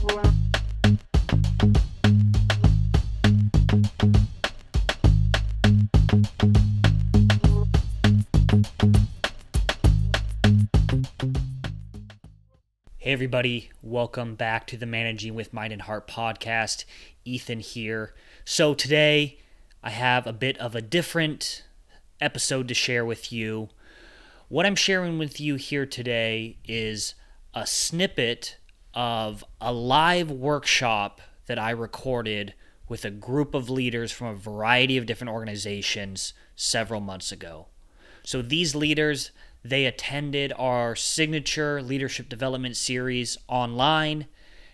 Hey everybody, welcome back to the Managing with Mind and Heart podcast. Ethan here. So today I have a bit of a different episode to share with you. What I'm sharing with you here today is a snippet of a live workshop that I recorded with a group of leaders from a variety of different organizations several months ago. So these leaders, they attended our signature leadership development series online,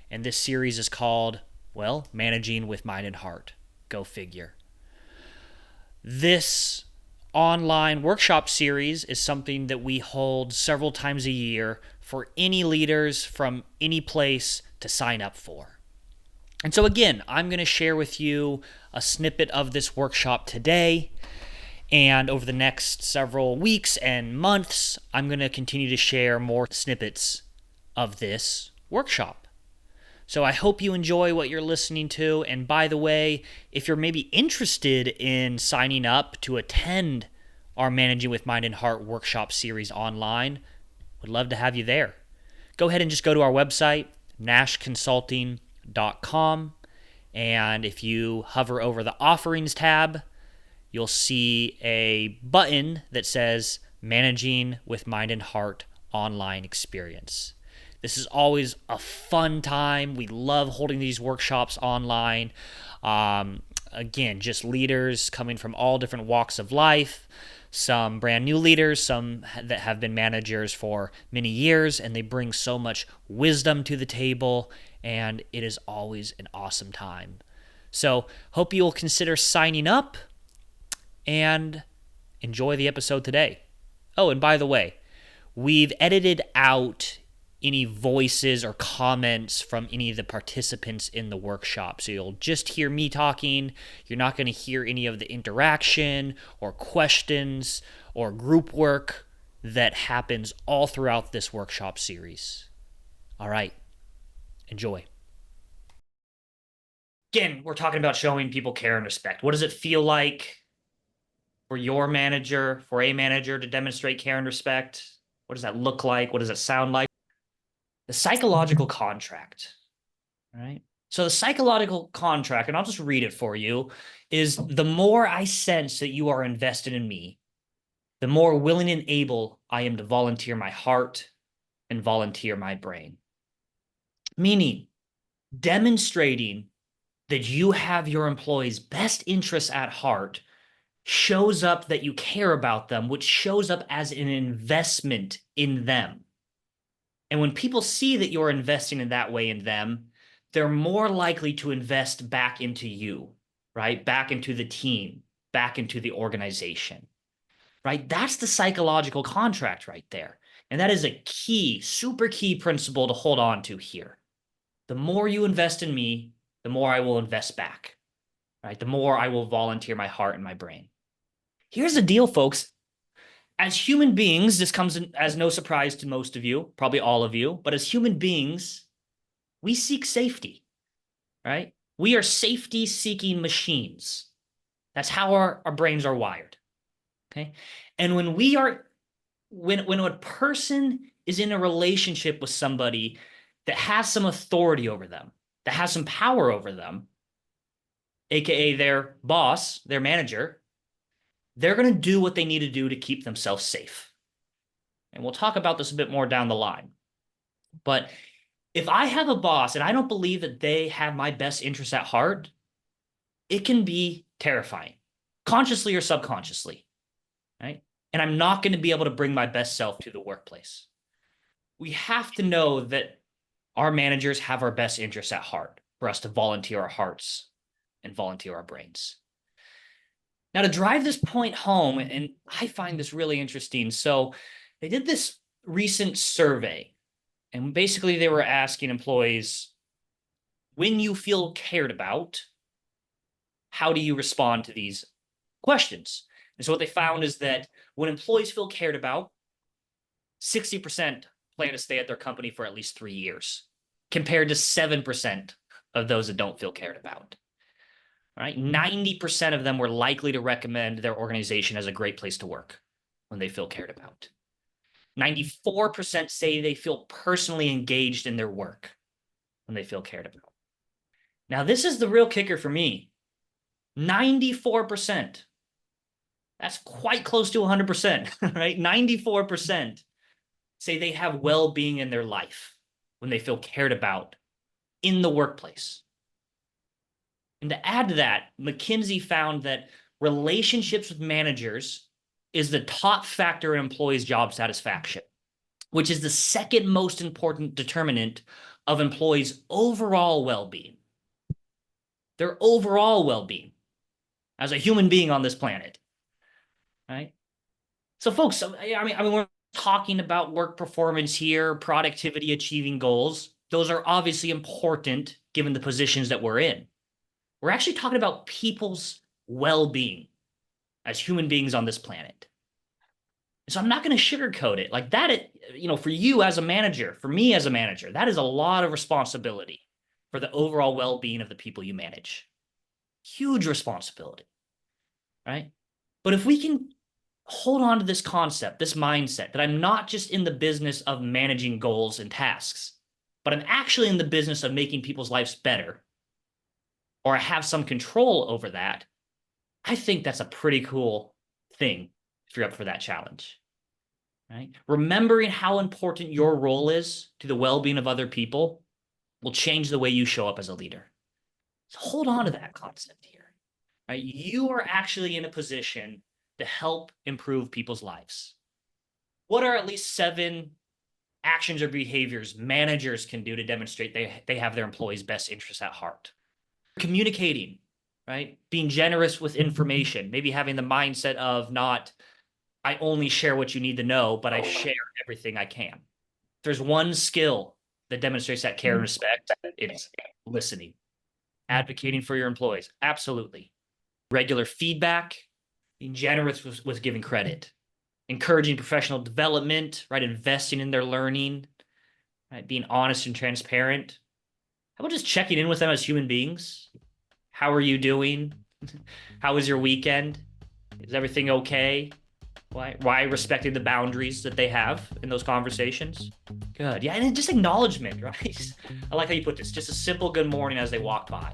and this series is called, Managing with Mind and Heart. Go figure. This online workshop series is something that we hold several times a year for any leaders from any place to sign up for. And so again, I'm going to share with you a snippet of this workshop today. And over the next several weeks and months, I'm going to continue to share more snippets of this workshop. So I hope you enjoy what you're listening to. And by the way, if you're maybe interested in signing up to attend our Managing with Mind and Heart workshop series online, would love to have you there. Go ahead and just go to our website, nashconsulting.com. And if you hover over the offerings tab, you'll see a button that says Managing with Mind and Heart Online Experience. This is always a fun time. We love holding these workshops online. Again, just leaders coming from all different walks of life, some brand new leaders, some that have been managers for many years, and they bring so much wisdom to the table, and it is always an awesome time. So hope you'll consider signing up and enjoy the episode today. Oh, and by the way, we've edited out any voices or comments from any of the participants in the workshop. So you'll just hear me talking. You're not going to hear any of the interaction or questions or group work that happens all throughout this workshop series. All right, enjoy. Again, we're talking about showing people care and respect. What does it feel like for your manager, for a manager to demonstrate care and respect? What does that look like? What does it sound like? The psychological contract, right? So the psychological contract, and I'll just read it for you, is the more I sense that you are invested in me, the more willing and able I am to volunteer my heart and volunteer my brain. Meaning, demonstrating that you have your employees' best interests at heart shows up that you care about them, which shows up as an investment in them. And when people see that you're investing in that way in them, they're more likely to invest back into you, right? Back into the team, back into the organization, right? That's the psychological contract right there. And that is a key, super key principle to hold on to here. The more you invest in me, the more I will invest back, right? The more I will volunteer my heart and my brain. Here's the deal, folks. As human beings, this comes as no surprise to most of you, probably all of you, but as human beings, we seek safety, right? We are safety-seeking machines. That's how our brains are wired, okay? And when a person is in a relationship with somebody that has some authority over them, that has some power over them, aka their boss, their manager, they're going to do what they need to do to keep themselves safe. And we'll talk about this a bit more down the line. But if I have a boss and I don't believe that they have my best interests at heart, it can be terrifying, consciously or subconsciously, right? And I'm not going to be able to bring my best self to the workplace. We have to know that our managers have our best interests at heart for us to volunteer our hearts and volunteer our brains. Now, to drive this point home, and I find this really interesting. So they did this recent survey, and basically they were asking employees, when you feel cared about, how do you respond to these questions? And so what they found is that when employees feel cared about, 60% plan to stay at their company for at least 3 years. compared to 7% of those that don't feel cared about. All right. 90% of them were likely to recommend their organization as a great place to work when they feel cared about. 94% say they feel personally engaged in their work when they feel cared about. Now, this is the real kicker for me. 94%. That's quite close to 100%, right? 94% say they have well-being in their life when they feel cared about in the workplace. And to add to that, McKinsey found that relationships with managers is the top factor in employees' job satisfaction, which is the second most important determinant of employees' overall well-being. Their overall well-being as a human being on this planet, right? So folks, I mean, we're talking about work performance here, productivity, achieving goals. Those are obviously important given the positions that we're in. We're actually talking about people's well-being as human beings on this planet. So I'm not going to sugarcoat it like that. For you as a manager, for me as a manager, that is a lot of responsibility for the overall well-being of the people you manage. Huge responsibility, right? But if we can hold on to this concept, this mindset that I'm not just in the business of managing goals and tasks, but I'm actually in the business of making people's lives better, or I have some control over that, I think that's a pretty cool thing if you're up for that challenge, right? Remembering how important your role is to the well-being of other people will change the way you show up as a leader. So hold on to that concept here, right? You are actually in a position to help improve people's lives. What are at least 7 actions or behaviors managers can do to demonstrate they have their employees' best interests at heart? Communicating, right? Being generous with information, maybe having the mindset of not, I only share what you need to know, but I share everything I can. If there's one skill that demonstrates that care and respect, it's listening. Advocating for your employees, absolutely. Regular feedback, being generous with giving credit. Encouraging professional development, right? Investing in their learning, right? Being honest and transparent. How about just checking in with them as human beings? How are you doing? How was your weekend? Is everything okay? Why respecting the boundaries that they have in those conversations? Good. Yeah, and then just acknowledgement, right? I like how you put this. Just a simple good morning as they walk by.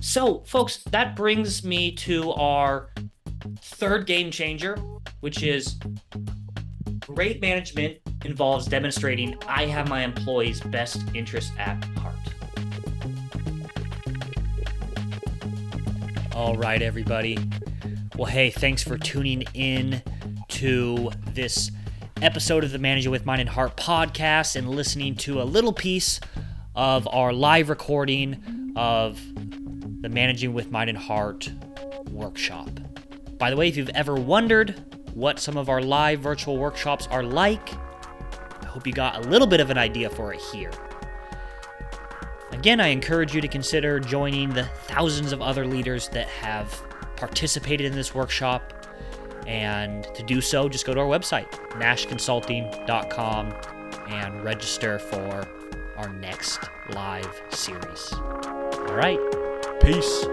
So, folks, that brings me to our third game changer, which is great management involves demonstrating I have my employees' best interests at heart. All right, everybody. Well, hey, thanks for tuning in to this episode of the Managing with Mind and Heart podcast and listening to a little piece of our live recording of the Managing with Mind and Heart workshop. By the way, if you've ever wondered what some of our live virtual workshops are like, I hope you got a little bit of an idea for it here. Again, I encourage you to consider joining the thousands of other leaders that have participated in this workshop. And to do so, just go to our website, nashconsulting.com, and register for our next live series. All right, peace.